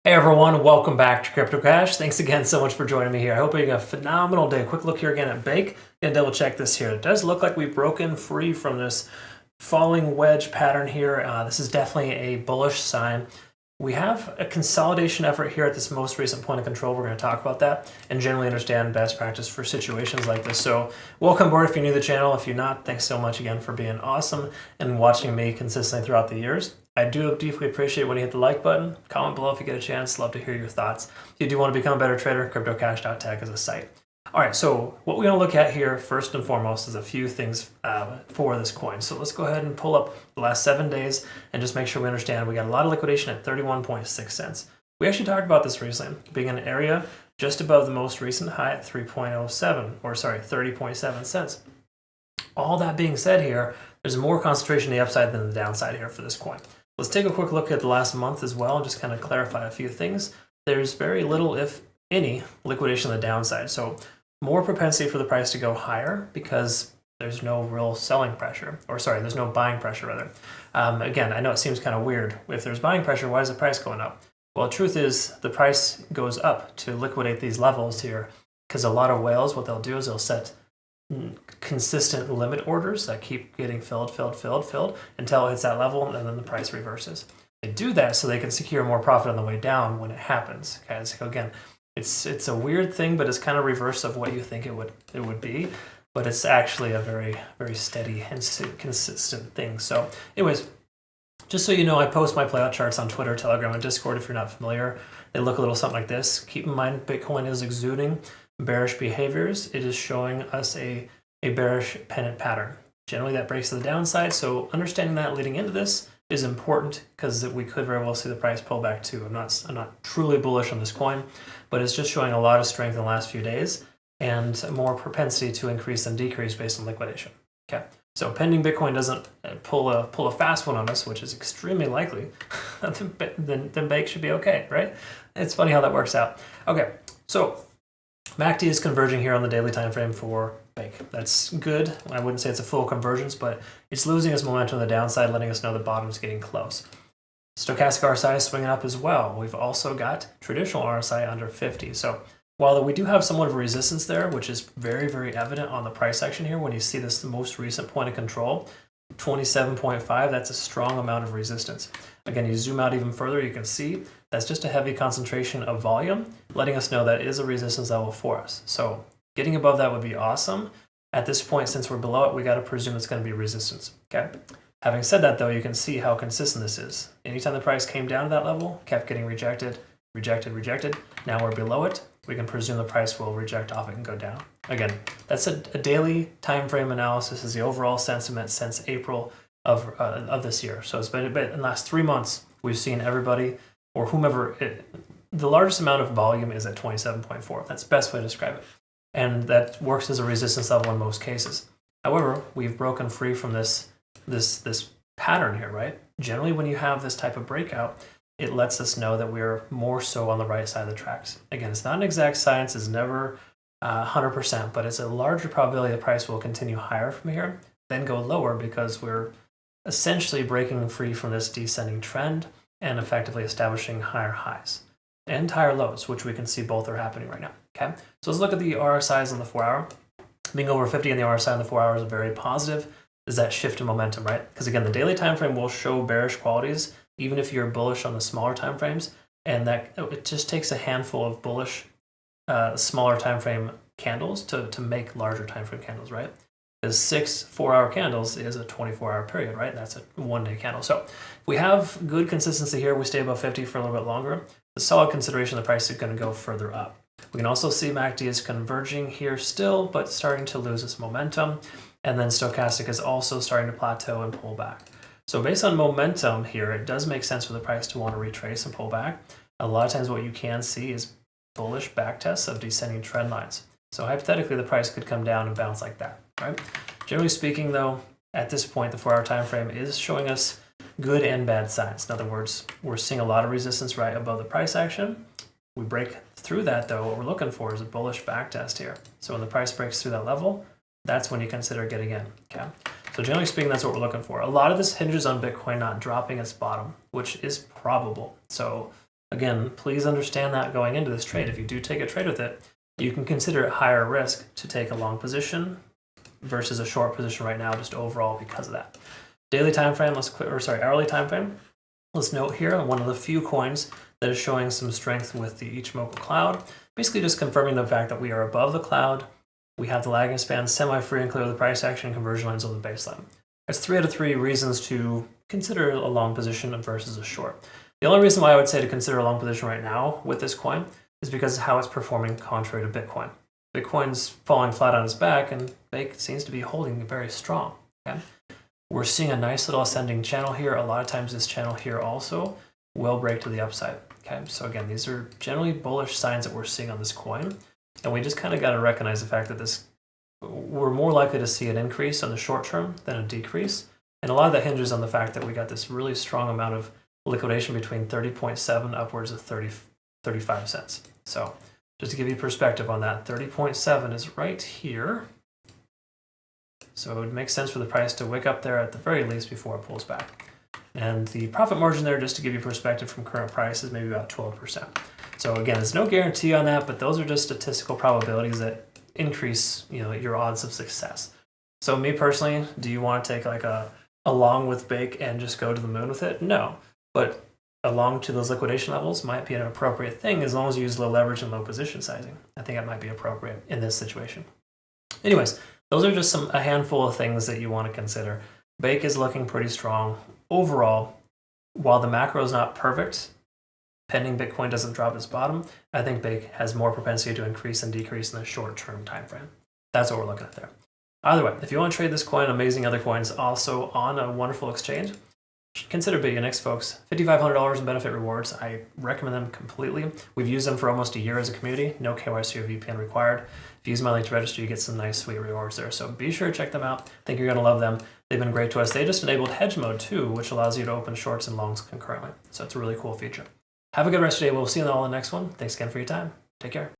Hey everyone, welcome back to CryptoCache. Thanks again so much for joining me here. I hope you're having a phenomenal day. Quick look here again at Bake. Gonna double check this here. It does look like we've broken free from this falling wedge pattern here. This is definitely a bullish sign. We have a consolidation effort here at this most recent point of control. We're going to talk about that and generally understand best practice for situations like this. So welcome aboard if you're new to the channel. If you're not, thanks so much again for being awesome and watching me consistently throughout the years. I do deeply appreciate when you hit the like button. Comment below if you get a chance. Love to hear your thoughts. If you do want to become a better trader, CryptoCache.tech is a site. All right, so what we're going to look at here first and foremost is a few things for this coin. So let's go ahead and pull up the last 7 days and just make sure we understand. We got a lot of liquidation at 31.6 cents. We actually talked about this recently, being an area just above the most recent high at 30.7 cents. All that being said here, there's more concentration on the upside than the downside here for this coin. Let's take a quick look at the last month as well and just kind of clarify a few things. There's very little, if any, liquidation on the downside. So more propensity for the price to go higher because there's no real selling pressure, or sorry, there's no buying pressure rather. Again, I know it seems kind of weird. If there's buying pressure, why is the price going up? Well, the truth is the price goes up to liquidate these levels here because a lot of whales, what they'll do is they'll set consistent limit orders that keep getting filled until it hits that level, and then the price reverses. They do that so they can secure more profit on the way down when it happens. Okay, so again, it's a weird thing, but it's kind of reverse of what you think it would be. But it's actually a very, very steady and consistent thing. So anyways, just so you know, I post my playout charts on Twitter, Telegram, and Discord if you're not familiar. They look a little something like this. Keep in mind, Bitcoin is exuding bearish behaviors. It is showing us a bearish pennant pattern. Generally, that breaks to the downside. So understanding that leading into this is important because we could very well see the price pull back too. I'm not truly bullish on this coin, but it's just showing a lot of strength in the last few days and more propensity to increase than decrease based on liquidation. Okay, so pending Bitcoin doesn't pull a fast one on us, which is extremely likely, then Bake should be okay, right? It's funny how that works out. Okay, so MACD is converging here on the daily time frame for Bake. That's good. I wouldn't say it's a full convergence, but it's losing its momentum on the downside, letting us know the bottom's getting close. Stochastic RSI is swinging up as well. We've also got traditional RSI under 50. So while we do have somewhat of a resistance there, which is very, very evident on the price action here, when you see this most recent point of control, 27.5, that's a strong amount of resistance. Again, you zoom out even further, you can see that's just a heavy concentration of volume, letting us know that is a resistance level for us. So getting above that would be awesome. At this point, since we're below it, we got to presume it's going to be resistance. Okay. Having said that, though, you can see how consistent this is. Anytime the price came down to that level, kept getting rejected. Now we're below it. We can presume the price will reject off it and go down. Again, that's a daily time frame analysis. Is the overall sentiment since April of this year. So it's been a bit in the last 3 months. We've seen everybody or whomever. The largest amount of volume is at 27.4. That's the best way to describe it, and that works as a resistance level in most cases. However, we've broken free from this pattern here, right? Generally, when you have this type of breakout, it lets us know that we're more so on the right side of the tracks. Again, it's not an exact science, it's never 100%, but it's a larger probability the price will continue higher from here, then go lower because we're essentially breaking free from this descending trend and effectively establishing higher highs and higher lows, which we can see both are happening right now. Okay, so let's look at the RSIs on the 4 hour. Being over 50 on the RSI on the 4 hours is very positive. Is that shift in momentum, right? Because again, the daily time frame will show bearish qualities, even if you're bullish on the smaller time frames, and that it just takes a handful of bullish, smaller time frame candles to make larger time frame candles, right? Because 6 4-hour candles is a 24-hour period, right? That's a 1-day candle. So if we have good consistency here, we stay above 50 for a little bit longer, the solid consideration the price is going to go further up. We can also see MACD is converging here still, but starting to lose its momentum. And then stochastic is also starting to plateau and pull back. So based on momentum here, it does make sense for the price to want to retrace and pull back. A lot of times what you can see is bullish backtests of descending trend lines. So hypothetically, the price could come down and bounce like that, right? Generally speaking, though, at this point, the 4-hour time frame is showing us good and bad signs. In other words, we're seeing a lot of resistance right above the price action. We break through that, though, what we're looking for is a bullish backtest here. So when the price breaks through that level, that's when you consider getting in. Okay. So generally speaking, that's what we're looking for. A lot of this hinges on Bitcoin not dropping its bottom, which is probable. So Again, please understand that going into this trade. If you do take a trade with it, you can consider it higher risk to take a long position versus a short position right now, just overall because of that. Daily time frame, hourly time frame. Let's note here one of the few coins that is showing some strength with the Ichimoku cloud, basically just confirming the fact that we are above the cloud. We have the lagging span semi-free and clear of the price action and conversion lines on the baseline. That's 3 out of 3 reasons to consider a long position versus a short. The only reason why I would say to consider a long position right now with this coin is because of how it's performing contrary to Bitcoin. Bitcoin's falling flat on its back, and Bake seems to be holding very strong. Okay? We're seeing a nice little ascending channel here. A lot of times this channel here also will break to the upside. Okay, so again, these are generally bullish signs that we're seeing on this coin. And we just kind of got to recognize the fact that we're more likely to see an increase on the short term than a decrease. And a lot of that hinges on the fact that we got this really strong amount of liquidation between 30.7 upwards of 35 cents. So just to give you perspective on that, 30.7 is right here. So it would make sense for the price to wick up there at the very least before it pulls back. And the profit margin there, just to give you perspective from current price, is maybe about 12%. So again, there's no guarantee on that, but those are just statistical probabilities that increase, your odds of success. So me personally, do you want to take like a long with Bake and just go to the moon with it? No, but along to those liquidation levels might be an appropriate thing as long as you use low leverage and low position sizing. I think that might be appropriate in this situation. Anyways, those are just a handful of things that you want to consider. Bake is looking pretty strong. Overall, while the macro is not perfect, pending Bitcoin doesn't drop its bottom, I think Bake has more propensity to increase and decrease in the short-term time frame. That's what we're looking at there. Either way, if you want to trade this coin, amazing other coins also on a wonderful exchange, consider BitUnix, folks. $5,500 in benefit rewards. I recommend them completely. We've used them for almost a year as a community. No KYC or VPN required. If you use my link to register, you get some nice, sweet rewards there. So be sure to check them out. I think you're going to love them. They've been great to us. They just enabled hedge mode too, which allows you to open shorts and longs concurrently. So it's a really cool feature. Have a good rest of your day. We'll see you all in the next one. Thanks again for your time. Take care.